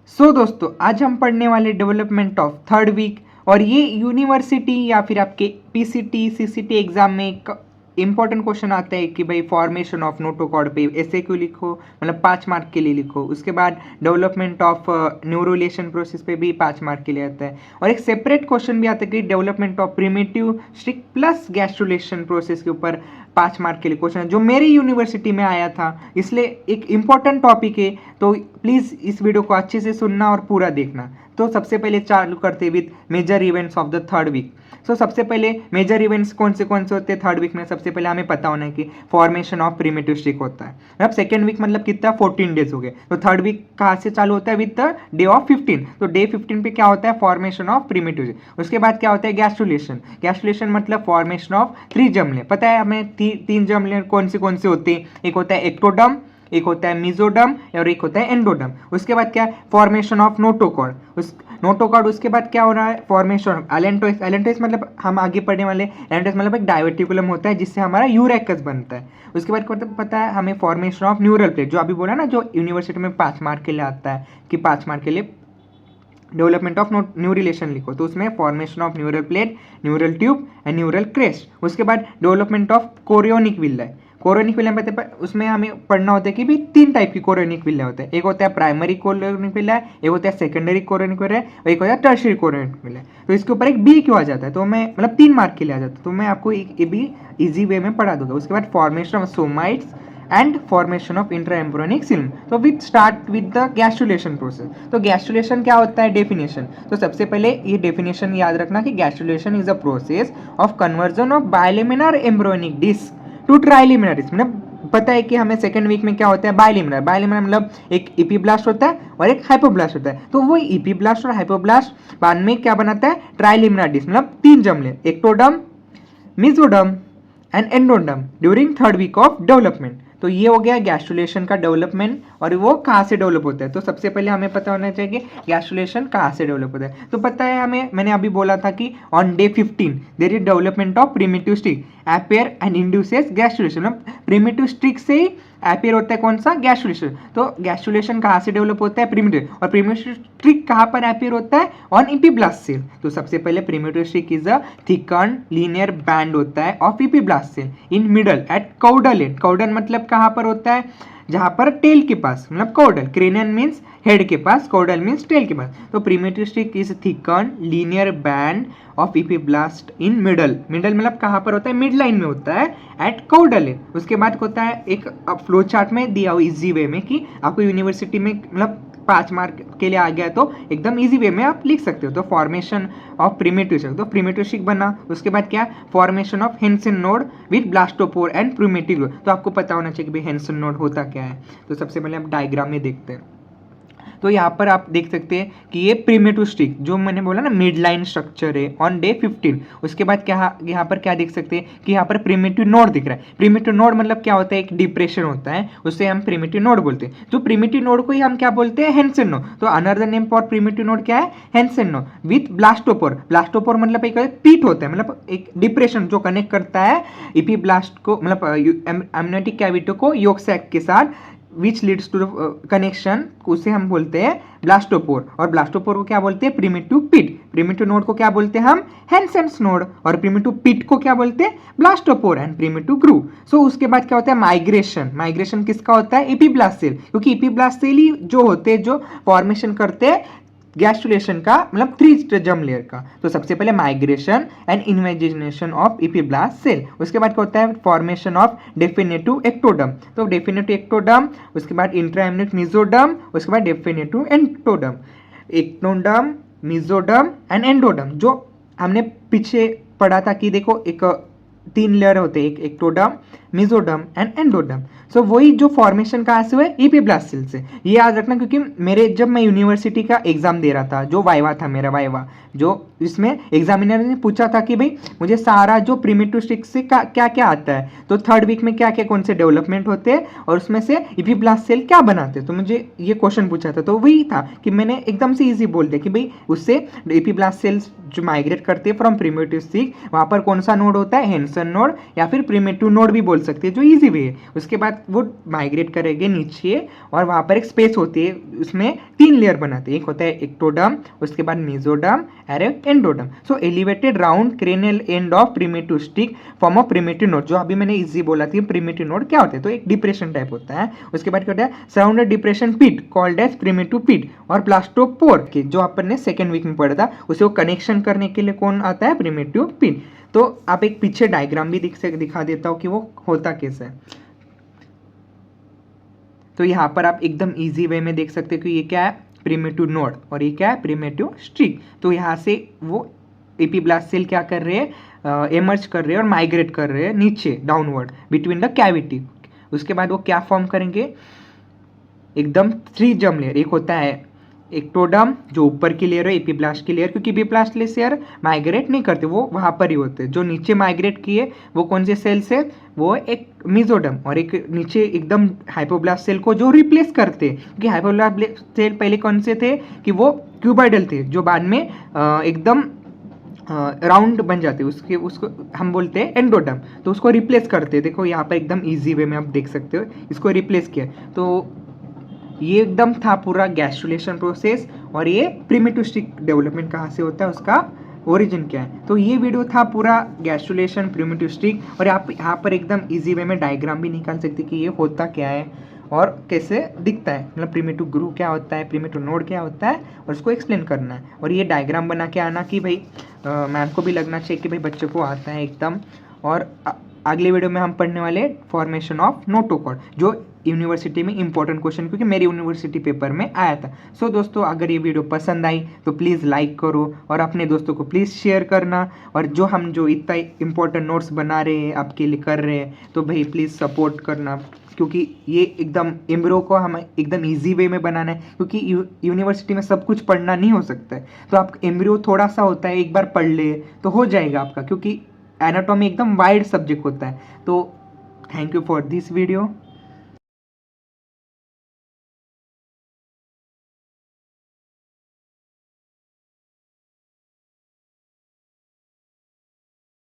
दोस्तों आज हम पढ़ने वाले डेवलपमेंट ऑफ थर्ड वीक। और ये यूनिवर्सिटी या फिर आपके पीसीटी सीसीटी एग्जाम में एक इंपॉर्टेंट क्वेश्चन आता है कि भाई फॉर्मेशन ऑफ नोटोकॉर्ड पे ऐसे क्यों लिखो, मतलब 5 मार्क के लिए लिखो। उसके बाद डेवलपमेंट ऑफ न्यूरोलेशन प्रोसेस पे भी 5 मार्क के लिए आता है। और एक सेपरेट क्वेश्चन भी आता है कि development of primitive stick plus gastrulation process के ऊपर 5 मार्क के लिए क्वेश्चन है, जो मेरी यूनिवर्सिटी में आया था। इसलिए एक इम्पॉर्टेंट टॉपिक है, तो प्लीज़ इस वीडियो को अच्छे से सुनना और पूरा देखना। तो सबसे पहले चालू करते with major events of the third week. सबसे पहले मेजर इवेंट्स कौन से होते हैं थर्ड वीक में। सबसे पहले हमें पता होना है कि फॉर्मेशन ऑफ प्रिमिटिव स्टिक होता है। मतलब सेकेंड वीक मतलब कितना 14 डेज हो गए। तो थर्ड वीक कहाँ से चालू होता है, विद द डे ऑफ 15। तो डे 15 पे क्या होता है, फॉर्मेशन ऑफ प्रिमिटिव। उसके बाद क्या होता है, गैस्ट्रुलेशन। गैस्ट्रुलेशन मतलब फॉर्मेशन ऑफ 3 जर्मले। पता है हमें 3 जर्मले कौन से होते हैं। एक होता है एक्टोडर्म, एक होता है मिजोडर्म और एक होता है एंडोडर्म। उसके बाद क्या है, फॉर्मेशन ऑफ नोटोकॉर्ड। नोटोकॉर्ड उसके बाद क्या हो रहा है, फॉर्मेशन ऑफ एलेंटोइस। एलेंटोइस मतलब हम आगे पढ़ने वाले, एलेंटोइस मतलब एक डायवर्टिकुलम होता है जिससे हमारा यूरेकस बनता है। उसके बाद पता है हमें फॉर्मेशन ऑफ न्यूरल प्लेट, जो अभी बोला ना, जो यूनिवर्सिटी में 5 मार्क के लिए आता है कि 5 मार्क के लिए डेवलपमेंट ऑफ न्यूरिलेशन लिखो। तो उसमें formation of neural plate, neural tube and neural crest. उसके बाद development of chorionic villa. Chorionic villa में उसमें हमें पढ़ना होता है कि भी 3 टाइप की कोरियोनिक विल्ला होता है। एक होता है प्राइमरी कोरियोनिक विल्ला, एक होता है सेकेंडरी कोरियोनिक विल्ला और एक होता है टर्शियरी कोरियोनिक विल्ला। तो इसके ऊपर एक बी क्यों आ जाता है, तो मैं मतलब 3 मार्क के लिए आ जाता है, तो मैं आपको एक भी इजी वे में पढ़ा दूंगा। उसके बाद formation of somites and formation of intraembryonic coelom. तो with start with the gastrulation process. तो गैस्ट्रुलेशन क्या होता है, डेफिनेशन। तो सबसे पहले ये डेफिनेशन याद रखना कि gastrulation is a process of conversion of bilaminar embryonic disc to trilaminar disc. मतलब पता है कि हमें सेकंड वीक में क्या होता है, बायलेमिनार। बायलेमिनार मतलब एक इपीब्लास्ट होता है और एक हाइपोब्लास्ट होता है। तो वो इपीब्लास्ट और हाइपोब्लास्ट बाद में क्या बनाता है, ट्राइलेमिनार डिस्क, मतलब 3 जमले, ectoderm, mesoderm and endoderm during third week of development. तो ये हो गया गैस्ट्रुलेशन का डेवलपमेंट। और वो कहाँ से डेवलप होता है, तो सबसे पहले हमें पता होना चाहिए कि गैस्ट्रुलेशन कहाँ से डेवलप होता है। तो पता है हमें, मैंने अभी बोला था कि on day 15 there is development of primitive streak appear and induces gastrulation. मतलब प्रिमिटिव स्टिक से ही अपेयर होता है कौन सा, गैस्ट्रुलेशन। तो गैस्ट्रुलेशन कहाँ से डेवलप होता है, प्रिमिटिव। और प्रिमिटिव स्टिक कहाँ पर अपेयर होता है, ऑन इपीब्लास्ट सेल। तो सबसे पहले primitive streak is a thicken linear band होता है of epiblast cell in middle at caudal end. Caudal मतलब कहाँ पर होता है, जहां पर टेल के पास, मतलब कॉर्डल। क्रेनियन मीन्स हेड के पास, कॉर्डल मीन्स टेल के पास। तो primitive streak is thicken linear band of epiblast in middle. Middle मतलब कहाँ पर होता है, मिड लाइन में होता है एट कॉर्डल। उसके बाद होता है एक फ्लो चार्ट में दिया हुआ इजी वे में कि आपको यूनिवर्सिटी में मतलब 5 मार्क के लिए आ गया, तो एकदम इजी वे में आप लिख सकते हो। तो फॉर्मेशन ऑफ प्रिमिटिव स्टिक, तो प्रिमिटिव स्टिक बना। उसके बाद क्या, formation of Henson node with blastopore and primitive. तो आपको पता होना चाहिए कि भाई हेंसन नोड होता क्या है। तो सबसे पहले आप डायग्राम में देखते हैं। तो यहाँ पर आप देख सकते हैं कि ये प्रिमिटिव स्टिक, जो मैंने बोला ना मिड लाइन स्ट्रक्चर है ऑन डे 15। उसके बाद क्या, यहाँ पर क्या देख सकते हैं कि यहाँ पर प्रिमिटिव नोड दिख रहा है। प्रिमिटिव नोड मतलब क्या होता है, एक डिप्रेशन होता है, उससे हम प्रिमिटिव नोड बोलते हैं। तो प्रिमिटिव नोड को ही हम क्या बोलते हैं, हेंसन नोड। तो another name for primitive node क्या है, Henson node with blastopore. Blastopore मतलब एक पीट होता है, मतलब एक डिप्रेशन जो कनेक्ट करता है इपीब्लास्ट को, मतलब एमनियोटिक कैविटी को योक सैक के साथ, विच लीड्स टू कनेक्शन, उसे हम बोलते हैं ब्लास्टोपोर। और ब्लास्टोपोर को क्या बोलते हैं, प्रिमिटिव पिट। प्रिमिटिव नोड को क्या बोलते हैं हम, हेंसेंस नोड। और प्रिमिटिव पिट को क्या बोलते हैं, ब्लास्टोपोर एंड प्रिमिटिव ग्रू। सो उसके बाद क्या होता है, माइग्रेशन। माइग्रेशन किसका होता है, इपीब्लास्ट सेल, क्योंकि इपीब्लास्ट सेल ही जो होते हैं जो फॉर्मेशन करते हैं गैस्ट्रुलेशन का, मतलब 3 जर्म लेयर का। तो सबसे पहले migration and invagination of epiblast cell. उसके बाद क्या होता है, फॉर्मेशन ऑफ डेफिनेटिव एक्टोडर्म। तो डेफिनेटिव एक्टोडर्म, उसके बाद इंट्राएम्ब्रियोनिक मिजोडर्म, उसके बाद definitive endoderm. Ectoderm, mesoderm and endoderm, जो हमने पीछे पढ़ा था कि देखो एक 3 लेयर होते हैं, एक एक्टोडर्म, मिजोडर्म एंड एंडोडर्म। सो वही जो फॉर्मेशन कहाँ से हुए, इपीब्लास्ट सेल से। ये याद रखना, क्योंकि जब मैं यूनिवर्सिटी का एग्जाम दे रहा था, जो वाइवा था मेरा वाइवा, जो इसमें एग्जामिनर ने पूछा था कि भाई मुझे सारा जो प्रिमिटिव स्टिक से क्या क्या आता है, तो थर्ड वीक में क्या क्या कौन से डेवलपमेंट होते हैं और उसमें से इपीब्लास्ट सेल क्या बनाते हैं। तो मुझे ये क्वेश्चन पूछा था, तो वही था कि मैंने एकदम से इजी बोल दिया कि भाई उससे इपीब्लास्ट सेल्स जो माइग्रेट करते हैं फ्रॉम प्रिमिटिव स्टिक, वहाँ पर कौन सा नोड होता है, हेंसन नोड या फिर प्रिमिटिव नोड भी बोल सकते हैं, जो इजी वे है। उसके बाद वो माइग्रेट करेंगे नीचे और वहाँ पर एक स्पेस होती है उसमें 3 लेयर बनाते हैं, एक होता है एक्टोडर्म, उसके बाद मेसोडर्म और endoderm. So elevated round cranial end of primitive stick form of primitive node, जो अभी मैंने इजी बोला था प्रिमिटिव नोड क्या होता है, तो एक डिप्रेशन टाइप होता है। उसके बाद क्या होता है सराउंडेड डिप्रेशन पिट कॉल्ड एज प्रिमिटिव पिट और ब्लास्टोपोर के जो अपन ने सेकेंड वीक में पढ़ा था, उसे वो कनेक्शन करने के लिए कौन आता है, प्रिमिटिव पिट। तो आप एक पीछे डायग्राम भी दिखा देता हूँ कि वो होता कैसे है। तो यहाँ पर आप एकदम इजी वे में देख सकते हो कि ये क्या है, प्रिमिटिव नोड और ये क्या है, प्रिमिटिव स्ट्रिक। तो यहाँ से वो एपीब्लास्ट सेल क्या कर रहे हैं, एमर्ज कर रहे हैं और माइग्रेट कर रहे हैं नीचे डाउनवर्ड बिटवीन द कैविटी। उसके बाद वो क्या फॉर्म करेंगे, एकदम 3 जर्म लेयर, एक होता है एक्टोडर्म जो ऊपर की लेयर है, एपीब्लास्ट की लेयर, क्योंकि एपीब्लास्ट लेयर माइग्रेट नहीं करते, वो वहाँ पर ही होते हैं। जो नीचे माइग्रेट किए वो कौन से सेल्स है, वो एक मेसोडर्म और एक नीचे एकदम हाइपोब्लास्ट सेल को जो रिप्लेस करते हैं, क्योंकि हाइपोब्लास्ट सेल पहले कौन से थे कि वो क्यूबाइडल थे, जो बाद में एकदम राउंड बन जाते उसके, उसको हम बोलते हैं एंडोडर्म, तो उसको रिप्लेस करते हैं। देखो यहाँ पर एकदम ईजी वे में आप देख सकते हो, इसको रिप्लेस किया। तो ये एकदम था पूरा गैस्ट्रुलेशन प्रोसेस, और ये प्रिमिटिव स्टिक डेवलपमेंट कहाँ से होता है, उसका ओरिजिन क्या है। तो ये वीडियो था पूरा गैस्ट्रुलेशन प्रिमिटिव स्टिक, और आप यहाँ पर एकदम इजी वे में डायग्राम भी निकाल सकते कि ये होता क्या है और कैसे दिखता है, मतलब प्रिमिटिव ग्रुप क्या होता है, प्रिमिटिव नोड क्या होता है, और उसको एक्सप्लेन करना है। और ये डायग्राम बना के आना कि भाई मैम को भी लगना चाहिए कि भाई बच्चों को आता है एकदम। और अगले वीडियो में हम पढ़ने वाले फॉर्मेशन ऑफ नोटोकॉर्ड, जो यूनिवर्सिटी में इंपॉर्टेंट क्वेश्चन, क्योंकि मेरी यूनिवर्सिटी पेपर में आया था। सो दोस्तों, अगर ये वीडियो पसंद आई तो प्लीज़ लाइक करो और अपने दोस्तों को प्लीज़ शेयर करना। और जो हम जो इतना इंपॉर्टेंट नोट्स बना रहे हैं आपके लिए कर रहे हैं, तो भाई प्लीज़ सपोर्ट करना, क्योंकि ये एकदम एम्ब्रो को हम एकदम इजी वे में बनाना है, क्योंकि यूनिवर्सिटी में सब कुछ पढ़ना नहीं हो सकता है। तो आप एम्ब्रो थोड़ा सा होता है, एक बार पढ़ ले तो हो जाएगा आपका, क्योंकि एनाटॉमी एकदम वाइड सब्जेक्ट होता है। तो thank you for this video.